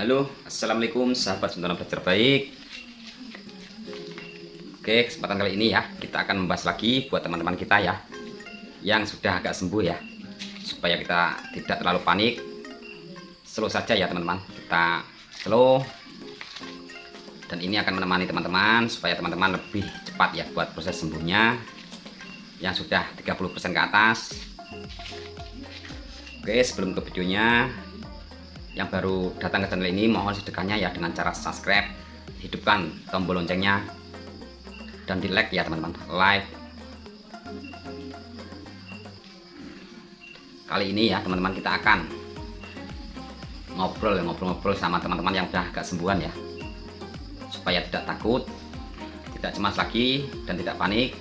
Halo, assalamualaikum sahabat Sentuhan Belajar Baik. Oke, kesempatan kali ini ya kita akan membahas lagi buat teman-teman kita ya yang sudah agak sembuh ya, supaya kita tidak terlalu panik. Slow saja ya teman-teman, kita slow, dan ini akan menemani teman-teman supaya teman-teman lebih cepat ya buat proses sembuhnya yang sudah 30% ke atas. Oke, sebelum ke videonya, yang baru datang ke channel ini mohon sedekahnya ya dengan cara subscribe, hidupkan tombol loncengnya, dan di like ya teman-teman, like. Kali ini ya teman-teman kita akan ngobrol sama teman-teman yang udah agak sembuhan ya, supaya tidak takut, tidak cemas lagi, dan tidak panik.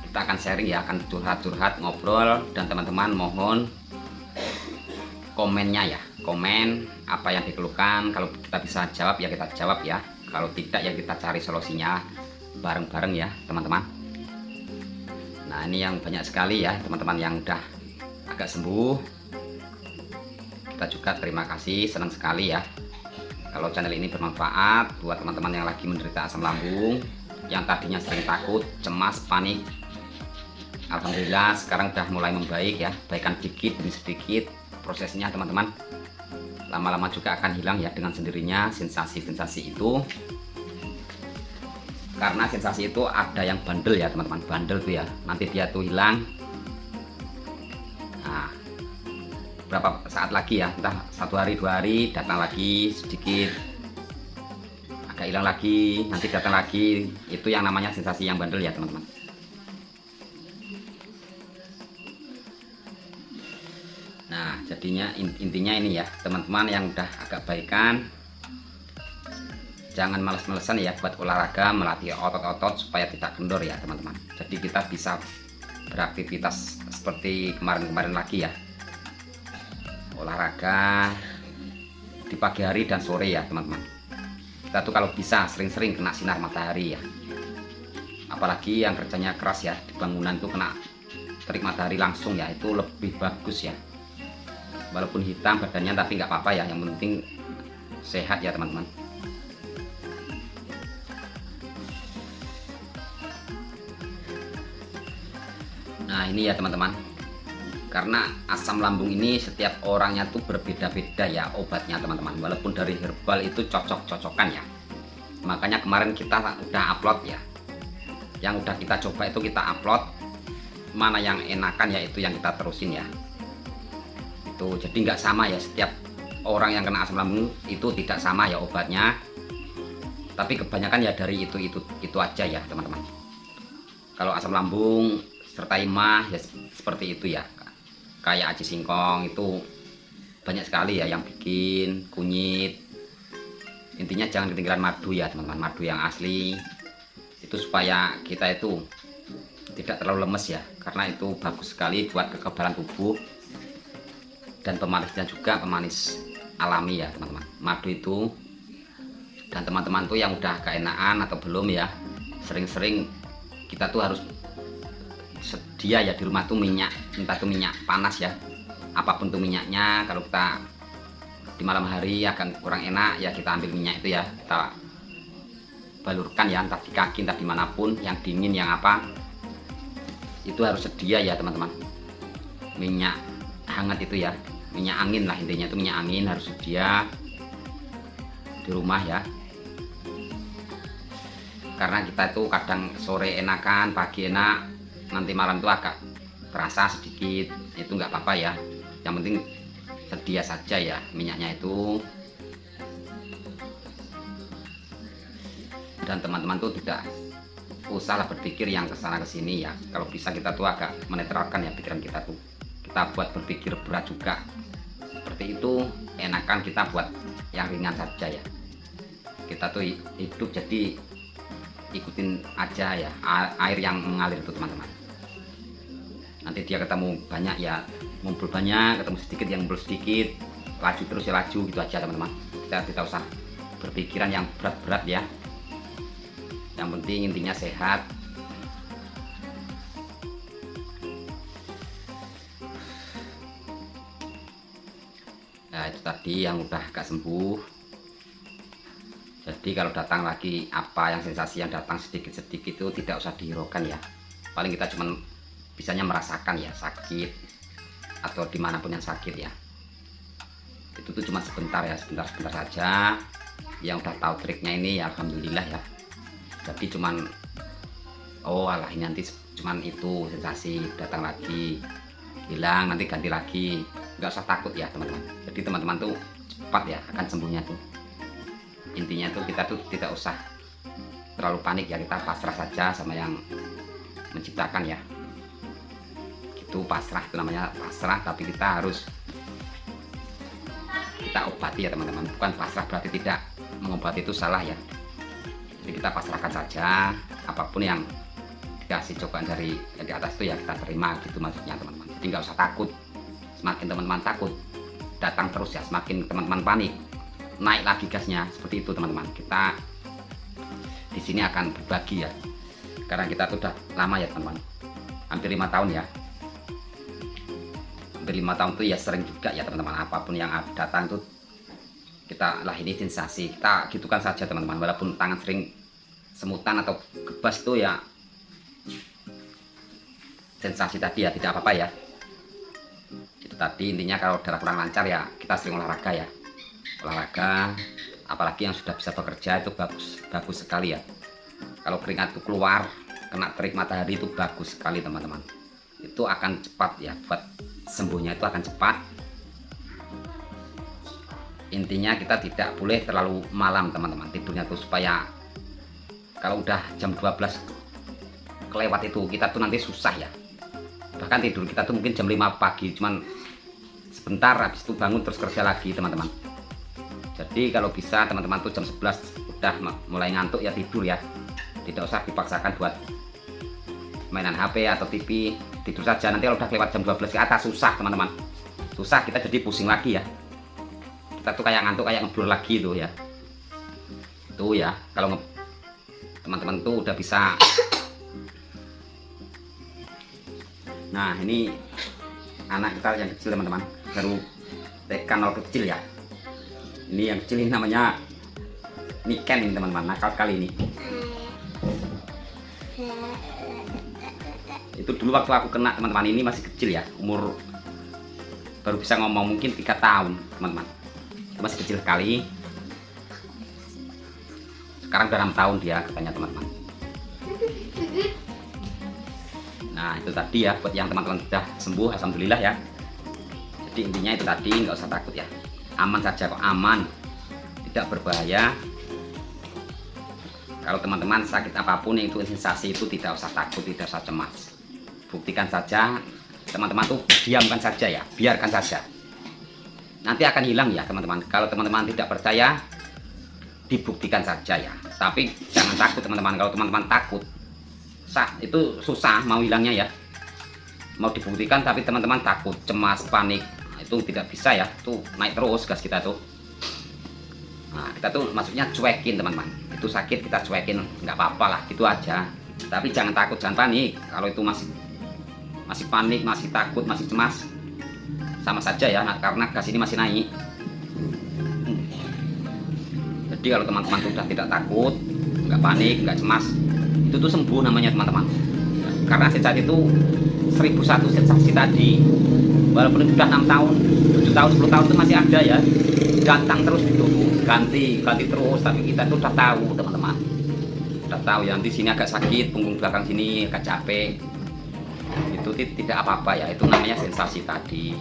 Kita akan sharing ya, akan curhat-curhat, ngobrol, dan teman-teman mohon komennya ya, komen apa yang dikeluhkan. Kalau kita bisa jawab ya kita jawab ya, kalau tidak ya kita cari solusinya bareng-bareng ya teman-teman. Nah ini yang banyak sekali ya teman-teman yang udah agak sembuh, kita juga terima kasih, senang sekali ya kalau channel ini bermanfaat buat teman-teman yang lagi menderita asam lambung, yang tadinya sering takut, cemas, panik. Alhamdulillah sekarang udah mulai membaik ya, baikan dikit demi sedikit. Prosesnya teman-teman lama-lama juga akan hilang ya dengan sendirinya sensasi-sensasi itu, karena sensasi itu ada yang bandel ya teman-teman, bandel tuh ya, nanti dia tuh hilang. Nah berapa saat lagi ya, entah 1 hari 2 hari datang lagi sedikit, agak hilang lagi, nanti datang lagi. Itu yang namanya sensasi yang bandel ya teman-teman. Nah jadinya intinya ini ya teman-teman yang udah agak baikan, jangan males-malesan ya buat olahraga, melatih otot-otot supaya tidak kendor ya teman-teman. Jadi kita bisa beraktivitas seperti kemarin-kemarin lagi ya, olahraga di pagi hari dan sore ya teman-teman. Kita tuh kalau bisa sering-sering kena sinar matahari ya, apalagi yang kerjanya keras ya di bangunan tuh kena terik matahari langsung ya, itu lebih bagus ya. Walaupun hitam badannya tapi nggak apa-apa ya, yang penting sehat ya teman-teman. Nah ini ya teman-teman, karena asam lambung ini setiap orangnya tuh berbeda-beda ya obatnya teman-teman. Walaupun dari herbal itu cocok-cocokan ya, makanya kemarin kita udah upload ya, yang udah kita coba itu kita upload, mana yang enakan ya itu yang kita terusin ya. Jadi nggak sama ya, setiap orang yang kena asam lambung itu tidak sama ya obatnya, tapi kebanyakan ya dari itu aja ya teman-teman. Kalau asam lambung serta mah ya seperti itu ya, kayak aji singkong itu banyak sekali ya yang bikin kunyit. Intinya jangan ketinggalan madu ya teman-teman, madu yang asli itu supaya kita itu tidak terlalu lemes ya, karena itu bagus sekali buat kekebalan tubuh dan pemanisnya juga, pemanis alami ya teman-teman, madu itu. Dan teman-teman tuh yang udah keenaan atau belum ya, sering-sering kita tuh harus sedia ya di rumah tuh minyak, entah tuh minyak panas ya, apapun tuh minyaknya. Kalau kita di malam hari akan kurang enak ya, kita ambil minyak itu ya, kita balurkan ya, entah di kaki entah dimanapun, yang dingin yang apa itu harus sedia ya teman-teman. Minyak hangat itu ya, minyak angin lah intinya, itu minyak angin harus sedia di rumah ya, karena kita itu kadang sore enakan, pagi enak, nanti malam tuh agak terasa sedikit, itu nggak apa-apa ya, yang penting sedia saja ya minyaknya itu. Dan teman-teman tuh tidak usahlah berpikir yang kesana kesini ya, kalau bisa kita tuh agak menetralkan ya pikiran kita tuh, kita buat berpikir berat juga seperti itu, enakan kita buat yang ringan saja ya. Kita tuh hidup jadi ikutin aja ya air yang mengalir itu teman-teman. Nanti dia ketemu banyak ya ngumpul banyak, ketemu sedikit yang ngumpul sedikit, laju terus ya laju gitu aja teman-teman. Kita tidak usah berpikiran yang berat-berat ya, yang penting intinya sehat. Nah itu tadi tadi yang udah gak sembuh. Jadi kalau datang lagi apa yang sensasi yang datang sedikit-sedikit itu tidak usah dihiraukan ya. Paling kita cuman bisanya merasakan ya sakit atau dimanapun yang sakit ya. Itu tuh cuma sebentar ya, sebentar saja. Yang udah tahu triknya ini ya alhamdulillah ya. Jadi cuman oh alah ini nanti cuman itu sensasi datang lagi hilang nanti ganti lagi, nggak usah takut ya teman-teman. Jadi teman-teman tuh cepat ya akan sembuhnya tuh. Intinya tuh kita tuh tidak usah terlalu panik ya, kita pasrah saja sama yang menciptakan ya. Itu pasrah, itu namanya pasrah, tapi kita harus kita obati ya teman-teman. Bukan pasrah berarti tidak mengobati, itu salah ya. Jadi kita pasrahkan saja apapun yang dikasih cobaan dari di atas itu ya kita terima gitu maksudnya teman-teman. Jadi nggak usah takut. Semakin teman-teman takut datang terus ya, semakin teman-teman panik naik lagi gasnya, seperti itu teman-teman. Kita di sini akan berbagi ya, karena kita tuh udah lama ya teman-teman, hampir 5 tahun ya. Hampir 5 tahun tuh ya sering juga ya teman-teman, apapun yang datang tuh kita lah ini sensasi, kita gitukan saja teman-teman. Walaupun tangan sering semutan atau gebas itu ya sensasi tadi ya, tidak apa-apa ya. Itu tadi intinya. Kalau darah kurang lancar ya kita sering olahraga ya, olahraga apalagi yang sudah bisa bekerja itu bagus sekali ya. Kalau keringat itu keluar kena terik matahari itu bagus sekali teman-teman. Itu akan cepat ya, buat sembuhnya itu akan cepat. Intinya kita tidak boleh terlalu malam teman-teman tidurnya tuh, supaya kalau udah jam 12 kelewat itu kita tuh nanti susah ya. Bahkan tidur kita tuh mungkin jam 5 pagi, cuman sebentar habis itu bangun terus kerja lagi teman-teman. Jadi kalau bisa teman-teman tuh jam 11 udah mulai ngantuk ya tidur ya. Tidak usah dipaksakan buat mainan HP atau TV, tidur saja. Nanti kalau udah lewat jam 12 ke atas susah teman-teman, susah, kita jadi pusing lagi ya. Kita tuh kayak ngantuk, kayak ngeblur lagi tuh ya. Itu ya kalau teman-teman tuh udah bisa. Nah ini anak kita yang kecil teman-teman, baru TK 0 kecil ya. Ini yang kecil ini namanya Niken ini teman-teman, nakal kali ini. Itu dulu waktu aku kena teman-teman, ini masih kecil ya, umur baru bisa ngomong mungkin 3 tahun teman-teman, masih kecil sekali. Sekarang udah 6 tahun dia katanya teman-teman. Nah itu tadi ya, buat yang teman-teman sudah sembuh alhamdulillah ya. Jadi intinya itu tadi, nggak usah takut ya, aman saja kok, aman, tidak berbahaya. Kalau teman-teman sakit apapun itu sensasi itu tidak usah takut, tidak usah cemas. Buktikan saja teman-teman tuh, diamkan saja ya, biarkan saja, nanti akan hilang ya teman-teman. Kalau teman-teman tidak percaya, dibuktikan saja ya, tapi jangan takut teman-teman. Kalau teman-teman takut itu susah mau hilangnya ya. Mau dibuktikan tapi teman-teman takut, cemas, panik, itu tidak bisa ya, itu naik terus gas kita tuh. Nah kita tuh maksudnya cuekin teman-teman, itu sakit kita cuekin, nggak apa-apa lah gitu aja. Tapi jangan takut, jangan panik. Kalau itu masih panik, masih takut, masih cemas, sama saja ya, karena gas ini masih naik. Jadi kalau teman-teman sudah tidak takut, nggak panik, nggak cemas, itu tuh sembuh namanya teman-teman. Karena sensasi itu 1001 sensasi tadi, walaupun sudah 6 tahun, 7 tahun, 10 tahun itu masih ada ya, datang terus gitu, ganti terus. Tapi kita tuh udah tahu teman-teman, udah tahu ya, nanti sini agak sakit, punggung belakang sini agak capek, itu tidak apa-apa ya, itu namanya sensasi tadi.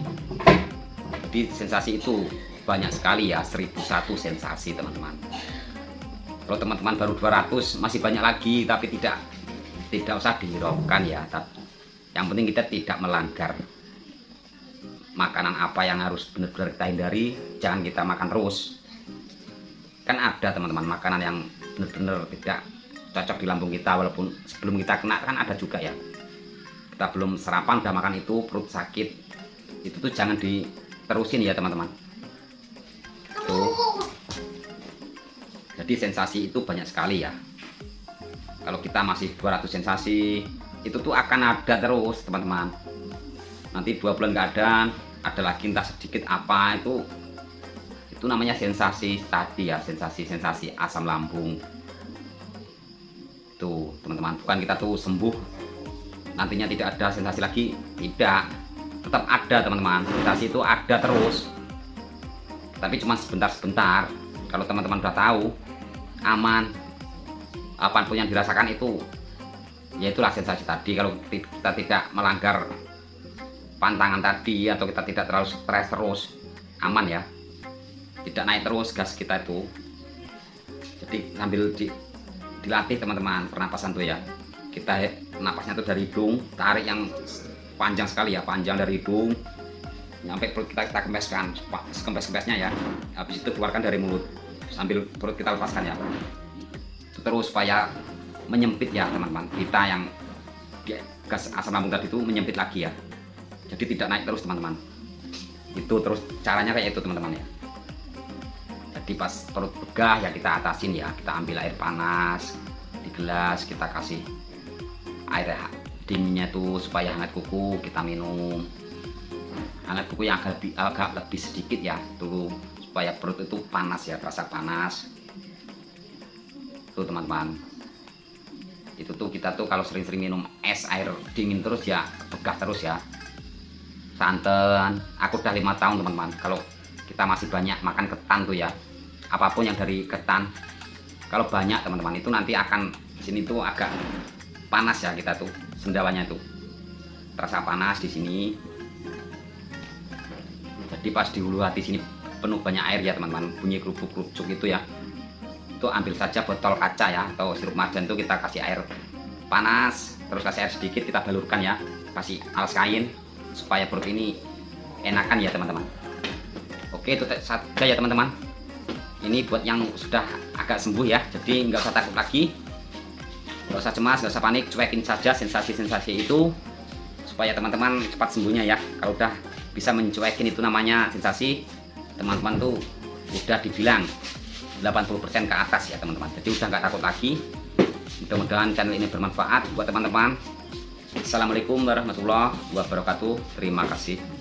Jadi sensasi itu banyak sekali ya, 1001 sensasi teman-teman. Kalau teman-teman baru 200 masih banyak lagi, tapi tidak usah dihiraukan ya. Yang penting kita tidak melanggar makanan apa yang harus benar-benar kita hindari, jangan kita makan terus. Kan ada teman-teman makanan yang benar-benar tidak cocok di lambung kita, walaupun sebelum kita kena kan ada juga ya. Kita belum sarapan udah makan itu, perut sakit, itu tuh jangan diterusin ya teman-teman. Tuh. Jadi sensasi itu banyak sekali ya. Kalau kita masih 200 sensasi, itu tuh akan ada terus teman-teman. Nanti 2 bulan nggak ada lagi entah sedikit apa, itu Itu namanya sensasi tadi ya, sensasi asam lambung. Tuh teman-teman, bukan kita tuh sembuh nantinya tidak ada sensasi lagi, tidak, tetap ada teman-teman. Sensasi itu ada terus, tapi cuma sebentar-sebentar. Kalau teman-teman udah tahu aman, apapun yang dirasakan itu ya itulah sensasi tadi. Kalau kita tidak melanggar pantangan tadi atau kita tidak terlalu stres terus, aman ya, tidak naik terus gas kita itu. Jadi sambil dilatih teman-teman pernapasan tuh ya, kita napasnya tuh dari hidung, tarik yang panjang sekali ya, panjang dari hidung nyampe perut kita kempeskan, kempes-kempesnya ya, habis itu keluarkan dari mulut sambil perut kita lepaskan ya. Itu terus supaya menyempit ya teman-teman, kita yang gas asam lambung tadi itu menyempit lagi ya, jadi tidak naik terus teman-teman. Itu terus caranya kayak itu teman-teman ya. Jadi pas perut begah ya kita atasin ya, kita ambil air panas di gelas, kita kasih air dinginnya tuh supaya hangat kuku, kita minum hangat kuku yang agak lebih sedikit ya dulu, supaya perut itu panas ya, terasa panas tuh teman-teman. Itu tuh kita tuh kalau sering-sering minum es air dingin terus ya begah terus ya. Santan, aku udah 5 tahun teman-teman. Kalau kita masih banyak makan ketan tuh ya, apapun yang dari ketan, kalau banyak teman-teman itu nanti akan sini tuh agak panas ya, kita tuh sendawanya tuh terasa panas di sini. Jadi pas di hulu hati sini penuh banyak air ya teman-teman, bunyi kerupuk-kerupuk itu ya. Itu ambil saja botol kaca ya atau sirup marjan, tuh kita kasih air panas, terus kasih air sedikit, kita balurkan ya, kasih alas kain supaya perut ini enakan ya teman-teman. Oke, itu saja ya teman-teman. Ini buat yang sudah agak sembuh ya, jadi nggak usah takut lagi, nggak usah cemas, nggak usah panik, cuekin saja sensasi-sensasi itu supaya teman-teman cepat sembuhnya ya. Kalau udah bisa mencuekin itu namanya sensasi, teman-teman tuh udah dibilang 80% ke atas ya teman-teman, jadi udah nggak takut lagi. Mudah-mudahan channel ini bermanfaat buat teman-teman. Assalamualaikum warahmatullahi wabarakatuh. Terima kasih.